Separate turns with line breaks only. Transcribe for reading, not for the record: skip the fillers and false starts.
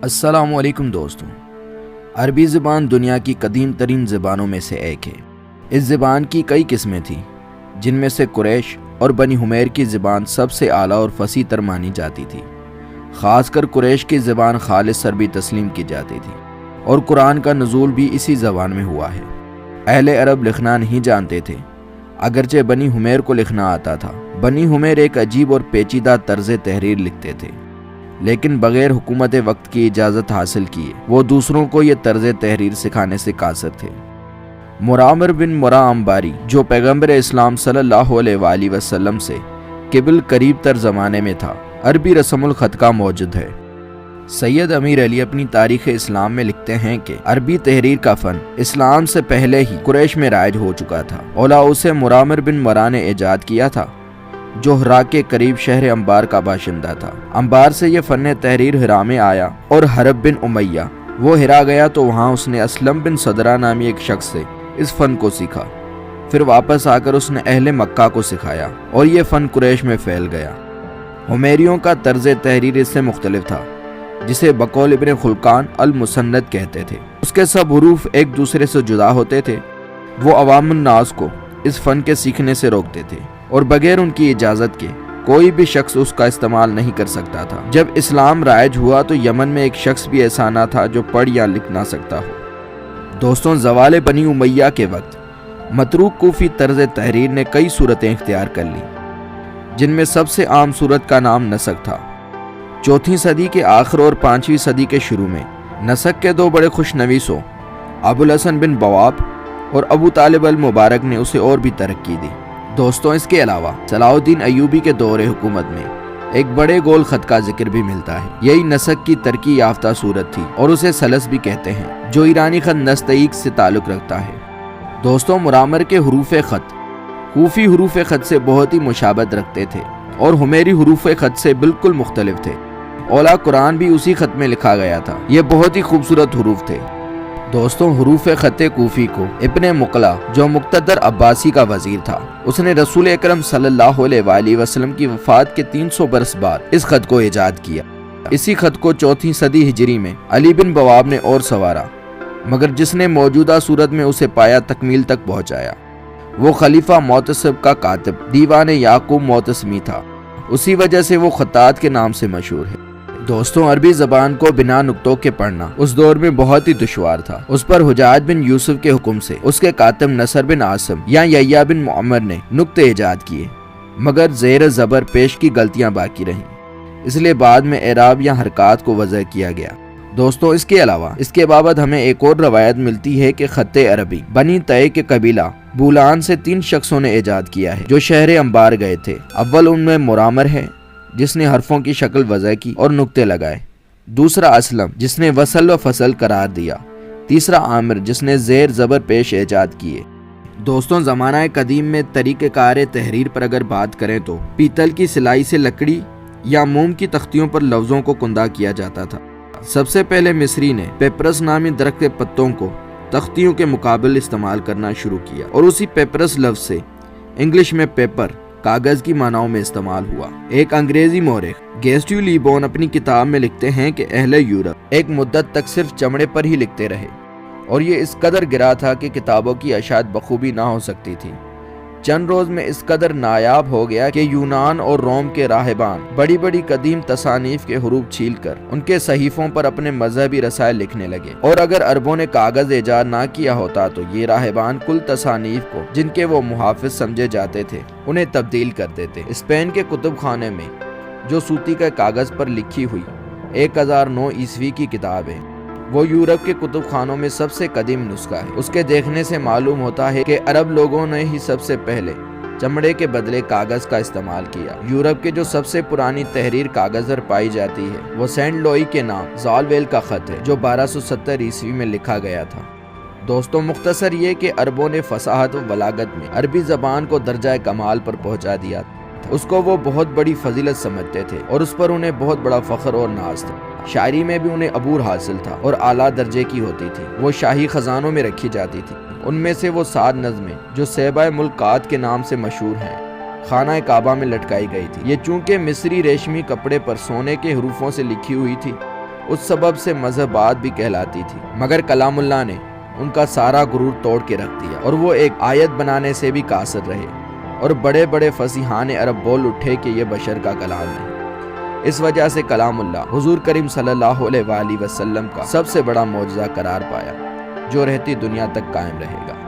السلام علیکم دوستوں، عربی زبان دنیا کی قدیم ترین زبانوں میں سے ایک ہے۔ اس زبان کی کئی قسمیں تھیں، جن میں سے قریش اور بنی حمیر کی زبان سب سے اعلیٰ اور فصیح تر مانی جاتی تھی۔ خاص کر قریش کی زبان خالص عربی تسلیم کی جاتی تھی، اور قرآن کا نزول بھی اسی زبان میں ہوا ہے۔ اہل عرب لکھنا نہیں جانتے تھے، اگرچہ بنی حمیر کو لکھنا آتا تھا۔ بنی حمیر ایک عجیب اور پیچیدہ طرز تحریر لکھتے تھے، لیکن بغیر حکومت وقت کی اجازت حاصل کیے وہ دوسروں کو یہ طرز تحریر سکھانے سے قاصر تھے۔ مرامر بن مرا انباری، جو پیغمبر اسلام صلی اللہ علیہ وآلہ وسلم سے قبل قریب تر زمانے میں تھا، عربی رسم الخط کا موجد ہے۔ سید امیر علی اپنی تاریخ اسلام میں لکھتے ہیں کہ عربی تحریر کا فن اسلام سے پہلے ہی قریش میں رائج ہو چکا تھا۔ اولا اسے مرامر بن مرا نے ایجاد کیا تھا، جو ہرا کے قریب شہر انبار کا باشندہ تھا۔ انبار سے یہ فن تحریر ہرا میں آیا، اور حرب بن امیہ وہ ہرا گیا تو وہاں اس نے اسلم بن صدرہ نامی ایک شخص سے اس فن کو سیکھا۔ پھر واپس آ کر اس نے اہل مکہ کو سکھایا، اور یہ فن قریش میں پھیل گیا۔ حمیریوں کا طرز تحریر اس سے مختلف تھا، جسے بقول ابن خلقان المسند کہتے تھے۔ اس کے سب حروف ایک دوسرے سے جدا ہوتے تھے۔ وہ عوام الناس کو اس فن کے سیکھنے سے روکتے تھے، اور بغیر ان کی اجازت کے کوئی بھی شخص اس کا استعمال نہیں کر سکتا تھا۔ جب اسلام رائج ہوا تو یمن میں ایک شخص بھی ایسا نہ تھا جو پڑھ یا لکھ نہ سکتا ہو۔ دوستوں، زوال بنی امیہ کے وقت متروک کوفی طرز تحریر نے کئی صورتیں اختیار کر لی، جن میں سب سے عام صورت کا نام نسق تھا۔ 4ویں صدی کے آخر اور 5ویں صدی کے شروع میں نسق کے دو بڑے خوش نویسوں ابو الحسن بن بواب اور ابو طالب المبارک نے اسے اور بھی ترقی دی۔ دوستوں، اس کے علاوہ صلاح الدین ایوبی کے دور حکومت میں ایک بڑے گول خط کا ذکر بھی ملتا ہے۔ یہی نسق کی ترقی یافتہ صورت تھی، اور اسے سلس بھی کہتے ہیں، جو ایرانی خط نستعیق سے تعلق رکھتا ہے۔ دوستوں، مرامر کے حروف خط کوفی حروف خط سے بہت ہی مشابہت رکھتے تھے، اور حمیری حروف خط سے بالکل مختلف تھے۔ اولا قرآن بھی اسی خط میں لکھا گیا تھا۔ یہ بہت ہی خوبصورت حروف تھے۔ دوستوں، حروف خط کوفی کو ابن مقلا، جو مقتدر عباسی کا وزیر تھا، اس نے رسول اکرم صلی اللہ علیہ وآلہ وسلم کی وفات کے 300 برس بعد اس خط کو ایجاد کیا۔ اسی خط کو 4ویں صدی ہجری میں علی بن بواب نے اور سنوارا، مگر جس نے موجودہ صورت میں اسے پایا تکمیل تک پہنچایا وہ خلیفہ معتصم کا کاتب دیوان یعقوب معتصمی تھا۔ اسی وجہ سے وہ خطاط کے نام سے مشہور ہے۔ دوستوں، عربی زبان کو بنا نقطوں کے پڑھنا اس دور میں بہت ہی دشوار تھا۔ اس پر حجاج بن یوسف کے حکم سے اس کے کاتب نصر بن عاصم یا یحییٰ بن معمر نے نقطے ایجاد کیے، مگر زیر زبر پیش کی غلطیاں باقی رہیں، اس لیے بعد میں اعراب یا حرکات کو وضع کیا گیا۔ دوستوں، اس کے علاوہ اس کے بابت ہمیں ایک اور روایت ملتی ہے کہ خط عربی بنی طے کے قبیلہ بولان سے 3 شخصوں نے ایجاد کیا ہے، جو شہر انبار گئے تھے۔ اول ان میں مرامر ہے، جس نے حرفوں کی شکل وضع کی اور نقطے لگائے۔ دوسرا اسلم، جس نے وصل و فصل قرار دیا۔ تیسرا عامر، جس نے زیر زبر پیش ایجاد کیے۔ دوستوں، زمانہ قدیم میں طریقہ کار تحریر پر اگر بات کریں تو پیتل کی سلائی سے لکڑی یا موم کی تختیوں پر لفظوں کو کندہ کیا جاتا تھا۔ سب سے پہلے مصری نے پیپرس نامی درخت کے پتوں کو تختیوں کے مقابل استعمال کرنا شروع کیا، اور اسی پیپرس لفظ سے انگلش میں پیپر کاغذ کی معناؤں میں استعمال ہوا۔ ایک انگریزی مورخ گیسٹیو لیبون اپنی کتاب میں لکھتے ہیں کہ اہل یورپ ایک مدت تک صرف چمڑے پر ہی لکھتے رہے، اور یہ اس قدر گرا تھا کہ کتابوں کی اشاعت بخوبی نہ ہو سکتی تھی۔ چند روز میں اس قدر نایاب ہو گیا کہ یونان اور روم کے راہبان بڑی بڑی قدیم تصانیف کے حروف چھیل کر ان کے صحیفوں پر اپنے مذہبی رسائل لکھنے لگے، اور اگر عربوں نے کاغذ ایجاد نہ کیا ہوتا تو یہ راہبان کل تصانیف کو، جن کے وہ محافظ سمجھے جاتے تھے، انہیں تبدیل کر دیتے۔ اسپین کے کتب خانے میں جو سوتی کے کاغذ پر لکھی ہوئی 1009 عیسوی کی کتاب ہے، وہ یورپ کے کتب خانوں میں سب سے قدیم نسخہ ہے۔ اس کے دیکھنے سے معلوم ہوتا ہے کہ عرب لوگوں نے ہی سب سے پہلے چمڑے کے بدلے کاغذ کا استعمال کیا۔ یورپ کے جو سب سے پرانی تحریر کاغذ پر پائی جاتی ہے وہ سینٹ لوئی کے نام زالویل کا خط ہے، جو 1270 عیسوی میں لکھا گیا تھا۔ دوستوں، مختصر یہ کہ عربوں نے فصاحت و بلاغت میں عربی زبان کو درجہ کمال پر پہنچا دیا تھا۔ اس کو وہ بہت بڑی فضیلت سمجھتے تھے، اور اس پر انہیں بہت بڑا فخر اور ناز تھا۔ شاعری میں بھی انہیں عبور حاصل تھا، اور اعلیٰ درجے کی ہوتی تھی۔ وہ شاہی خزانوں میں رکھی جاتی تھی۔ ان میں سے وہ 7 نظمیں جو سیبہ ملکات کے نام سے مشہور ہیں، خانہ کعبہ میں لٹکائی گئی تھی۔ یہ چونکہ مصری ریشمی کپڑے پر سونے کے حروفوں سے لکھی ہوئی تھی، اس سبب سے مذہبات بھی کہلاتی تھی، مگر کلام اللہ نے ان کا سارا غرور توڑ کے رکھ دیا اور وہ ایک آیت بنانے سے بھی قاصر رہے اور بڑے بڑے فصیحان عرب بول اٹھے کہ یہ بشر کا کلام نہیں۔ اس وجہ سے کلام اللہ حضور کریم صلی اللہ علیہ وآلہ وسلم کا سب سے بڑا معجزہ قرار پایا، جو رہتی دنیا تک قائم رہے گا۔